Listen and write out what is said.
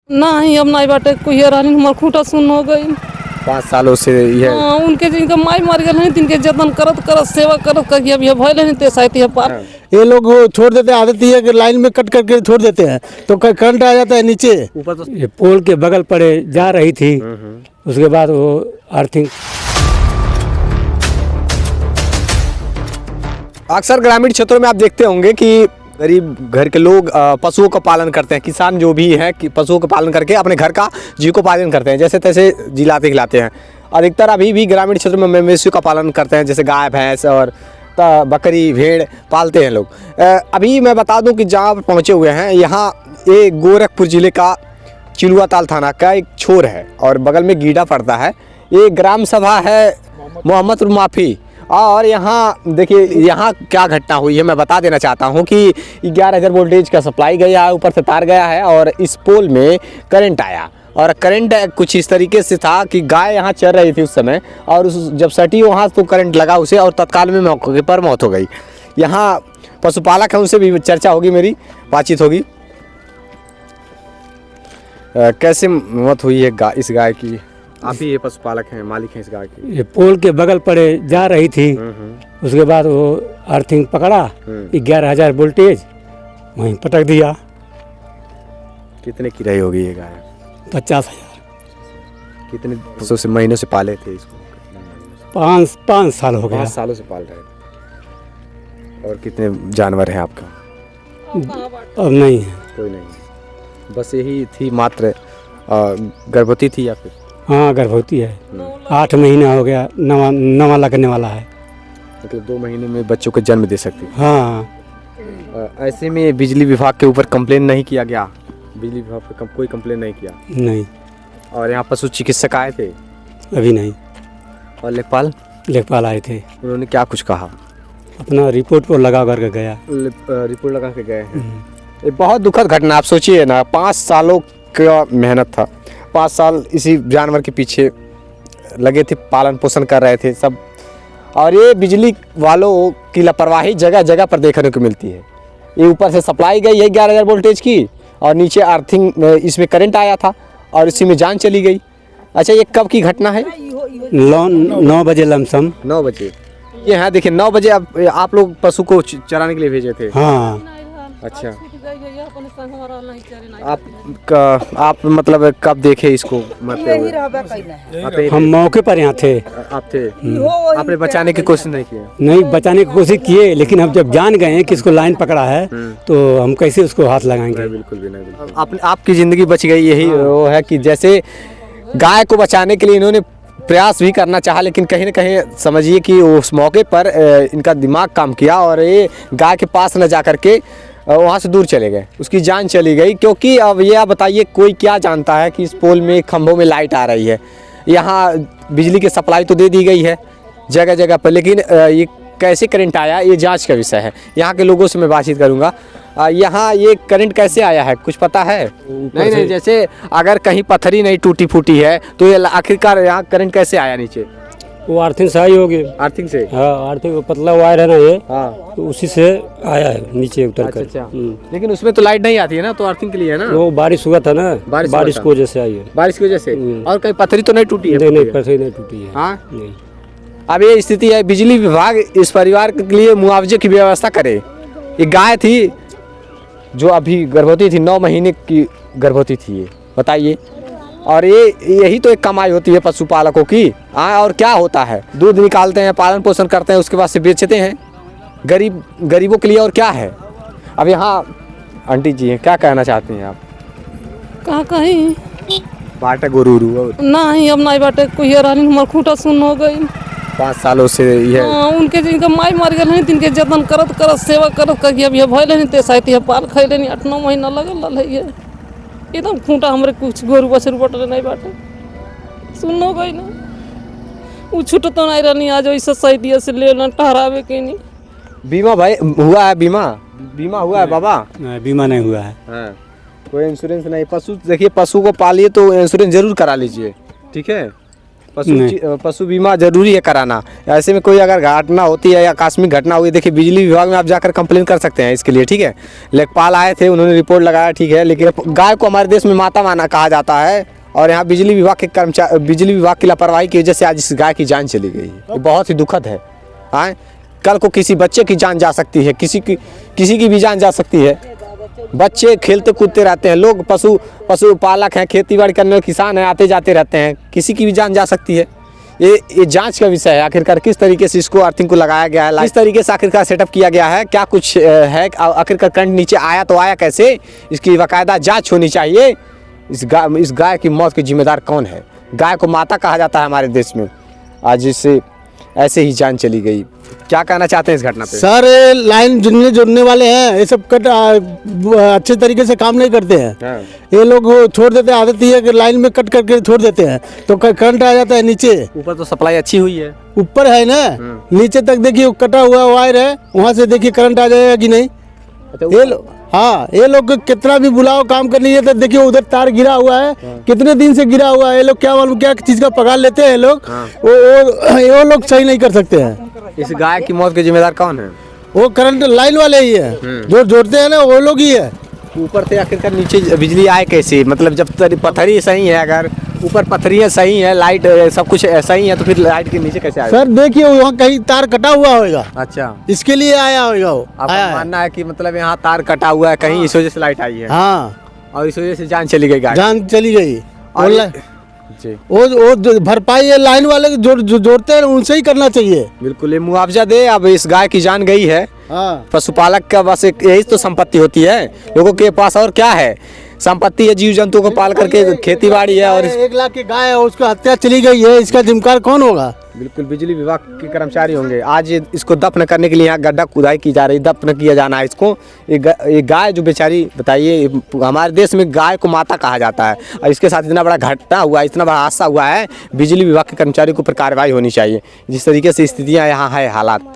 नहीं अब नहीं बाटे कोई रानी हमार खूंटा सुन हो गई 5 सालों से ये उनके जिनका माई मार गए हैं तिनके जतन करत करत सेवा करत करके अब ये भइल है ते साइती है पार ये लोग छोड़ देते हैं, आदत ये कि लाइन में कट करके छोड़ देते हैं तो करंट आ जाता है नीचे ऊपर तो ये पोल के बगल पड़े जा रही थी, उसके बाद वो अर्थिंग। अक्सर ग्रामीण क्षेत्रों में आप देखते होंगे कि गरीब घर के लोग पशुओं का पालन करते हैं। किसान जो भी हैं कि पशुओं का पालन करके अपने घर का जीविकोपार्जन करते हैं, जैसे तैसे जिलाते खिलाते हैं। अधिकतर अभी भी ग्रामीण क्षेत्रों में मवेशियों का पालन करते हैं, जैसे गाय भैंस और बकरी भेड़ पालते हैं लोग। अभी मैं बता दूं कि जहाँ पर पहुँचे हुए हैं, यहाँ ये गोरखपुर ज़िले का चिलुआताल थाना का एक छोर है और बगल में गीडा पड़ता है। ये ग्राम सभा है मोहम्मदपुर माफी। और यहाँ देखिए यहाँ क्या घटना हुई है मैं बता देना चाहता हूँ कि 11,000 वोल्टेज का सप्लाई गया है, ऊपर से तार गया है और इस पोल में करंट आया। और करंट कुछ इस तरीके से था कि गाय यहाँ चल रही थी उस समय, और जब सटी वहाँ तो करंट लगा उसे और तत्काल में मौके पर मौत हो गई। यहाँ पशुपालक है, उनसे भी चर्चा होगी, मेरी बातचीत होगी। कैसे मौत हुई है इस गाय की? आप ही ये पशुपालक हैं, मालिक हैं इस गाय की? ये पोल के बगल पड़े जा रही थी, उसके बाद वो अर्थिंग पकड़ा, 11,000 वोल्टेज वहीं पटक दिया। कितने की रही होगी ये गाय? 50,000। कितने वर्षों से महीनों से पाले थे इसको? 5 साल हो गया। 5 सालों से पाल रहे थे। और कितने जानवर हैं आपका? अब नहीं है कोई नहीं, बस यही थी मात्र। गर्भवती थी या फिर? हाँ गर्भवती है, 8 महीना हो गया, नवा लगने वाला है। मतलब 2 महीने में बच्चों को जन्म दे सकती है। हाँ। ऐसे में बिजली विभाग के ऊपर कंप्लेन नहीं किया गया? बिजली विभाग पे कोई कंप्लेन नहीं किया? नहीं। और यहाँ पशु चिकित्सक आए थे? अभी नहीं। और लेखपाल आए थे, उन्होंने क्या कुछ कहा? अपना रिपोर्ट को लगा करके गया। रिपोर्ट लगा के गए हैं। ये बहुत दुखद घटना। आप सोचिए ना, 5 सालों का मेहनत था, 5 साल इसी जानवर के पीछे लगे थे, पालन पोषण कर रहे थे सब, और ये बिजली वालों की लापरवाही जगह जगह पर देखने को मिलती है। ये ऊपर से सप्लाई गई है 11,000 वोल्टेज की और नीचे अर्थिंग इसमें करंट आया था और इसी में जान चली गई। अच्छा, ये कब की घटना है? 9 बजे लमसम। 9 बजे। ये हाँ देखिए 9 बजे आप लोग पशु को चराने के लिए भेजे थे? हाँ। अच्छा, आप मतलब कब देखे इसको? मतलब हम मौके पर यहाँ थे। आप थे? आपने बचाने की कोशिश नहीं की? नहीं, बचाने की कोशिश किए, लेकिन अब जब जान गए कि इसको लाइन पकड़ा है तो हम कैसे उसको हाथ लगाएंगे? बिल्कुल भी नहीं। आपकी ज़िंदगी बच गई, यही वो है कि जैसे गाय को बचाने के लिए इन्होंने प्रयास भी करना चाहा, लेकिन कहीं ना कहीं समझिए कि उस मौके पर इनका दिमाग काम किया और ये गाय के पास न जा करके वहाँ से दूर चले गए, उसकी जान चली गई। क्योंकि अब ये आप बताइए, कोई क्या जानता है कि इस पोल में खंभों में लाइट आ रही है, यहाँ बिजली की सप्लाई तो दे दी गई है जगह जगह पर, लेकिन ये कैसे करंट आया ये जांच का विषय है। यहाँ के लोगों से मैं बातचीत करूँगा। यहाँ ये करंट कैसे आया है, कुछ पता है? नहीं, जैसे अगर कहीं पत्थरी नहीं टूटी फूटी है तो ये आखिरकार यहाँ करंट कैसे आया नीचे? वो अर्थिंग से आई होगी। अर्थिंग से? हाँ, अर्थिंग पतला वायर है ना ये। हाँ, तो उसी से आया है नीचे उतर कर। अच्छा। लेकिन उसमें तो लाइट नहीं आती है ना, तो अर्थिंग के लिए है ना? वो बारिश हुआ था ना, बारिश की वजह से आई है। बारिश की वजह से? और कहीं पत्थरी तो नहीं टूटी है? नहीं, पत्थरी नहीं टूटी है। हाँ नहीं। अब ये स्थिति है, बिजली विभाग इस परिवार के लिए मुआवजे की व्यवस्था करे। ये गाय थी जो अभी गर्भवती थी, 9 महीने की गर्भवती थी, ये बताइए। और ये यही तो एक कमाई होती है पशुपालकों की। हाँ, और क्या होता है, दूध निकालते हैं, पालन पोषण करते हैं, उसके बाद से बेचते हैं गरीबों के लिए। और क्या है? अब यहाँ आंटी जी हैं, क्या कहना चाहती हैं आप? कहाँ कहीं बाटा गुरु नहीं अब नहीं बाटे कोई रानी हमार खूंटा सुन हो गई 5 सालों से ये उनके जिनका माई मार गए हैं तिनके जतन करत करत सेवा करत करके अब ये भइल है ते साइती है पाल खैले नहीं 8-9 महीना लगल है। ये एकदम खूंटा हमरे कुछ गोरु बछरू बटले नहीं बाटे सुन हो गई ना। वो छूट तो नहीं रहनी आज ऐसा सैतिया से ले ठहरावे के नहीं। बीमा भाई हुआ है? बीमा हुआ है बाबा? बीमा नहीं हुआ है। हाँ, कोई इंश्योरेंस नहीं। पशु देखिए, पशु को पालिए तो इंश्योरेंस जरूर करा लीजिए, ठीक है? पशु बीमा जरूरी है कराना। ऐसे में कोई अगर घटना होती है या आकस्मिक घटना हुई, देखिए बिजली विभाग में आप जाकर कंप्लेन कर सकते हैं इसके लिए, ठीक है। लेखपाल आए थे, उन्होंने रिपोर्ट लगाया, ठीक है, लेकिन गाय को हमारे देश में माता माना कहा जाता है और यहाँ बिजली विभाग के कर्मचारी, बिजली विभाग की लापरवाही की वजह से आज इस गाय की जान चली गई। ये बहुत ही दुखद है। हाँ, कल को किसी बच्चे की जान जा सकती है, किसी की भी जान जा सकती है। बच्चे खेलते कूदते रहते हैं, लोग पशुपालक हैं, खेती बाड़ी करने वाले किसान हैं, आते जाते रहते हैं, किसी की भी जान जा सकती है। ये जांच का विषय है, आखिरकार किस तरीके से इसको अर्थिंग को लगाया गया है, किस तरीके से आखिरकार सेटअप किया गया है, क्या कुछ है, आखिरकार करंट नीचे आया तो आया कैसे, इसकी बाकायदा जाँच होनी चाहिए। इस गाय की मौत के जिम्मेदार कौन है? गाय को माता कहा जाता है हमारे देश में, आज इससे ऐसे ही जान चली गई। क्या कहना चाहते हैं इस घटना पे? सर ये लाइन जुड़ने वाले हैं, ये सब अच्छे तरीके से काम नहीं करते हैं। हाँ। ये लोग छोड़ देते हैं, आदत ही है कि लाइन में कट करके छोड़ देते हैं तो करंट आ जाता है नीचे। ऊपर तो सप्लाई अच्छी हुई है, ऊपर है ना, नीचे तक देखिए कटा हुआ वायर है, वहाँ से देखिए करंट आ जाएगा कि नहीं। ये लोग, हाँ, ये लोग कितना भी बुलाओ काम करने है तो देखिए उधर तार गिरा हुआ है, कितने दिन से गिरा हुआ है। ये लोग क्या मालूम क्या चीज का पगार लेते हैं लोग, वो लोग सही नहीं कर सकते हैं। इस गाय की मौत के जिम्मेदार कौन है? वो करंट लाइन वाले ही है, जो जोड़ते हैं ना वो लोग ही है। ऊपर से आखिरकार नीचे बिजली आए कैसे? मतलब जब पत्थरी सही है, अगर ऊपर पत्थरियाँ सही है, लाइट सब कुछ सही है, तो फिर लाइट के नीचे कैसे आएगा? सर देखिए वहाँ कहीं तार कटा हुआ होगा, अच्छा, इसके लिए आया होगा वो। आपका मानना है कि मतलब यहाँ तार कटा हुआ है कहीं, इस वजह से लाइट आई है। हाँ, और इस वजह से जान चली गई गाय, जान चली गई। जी, वो भरपाई है लाइन वाले जो जोड़ते हैं उनसे ही करना चाहिए। बिल्कुल, ये मुआवजा दे। अब इस गाय की जान गई है, हाँ, पशुपालक का बस एक यही तो संपत्ति होती है, लोगों के पास और क्या है? संपत्ति है, जीव जंतु को पाल करके खेती बाड़ी है। और 1 लाख की गाय है, उसका हत्या चली गई है, इसका जिम्मेदार कौन होगा? बिल्कुल बिजली विभाग के कर्मचारी होंगे। आज इसको दफन करने के लिए यहाँ गड्ढा खुदाई की जा रही, दफन किया जाना है इसको। ये गाय जो बेचारी, बताइए, हमारे देश में गाय को माता कहा जाता है और इसके साथ इतना बड़ा घटना हुआ, इतना बड़ा हादसा हुआ है। बिजली विभाग के कर्मचारियों के ऊपर कार्रवाई होनी चाहिए। जिस तरीके से स्थितियाँ यहाँ है, हालात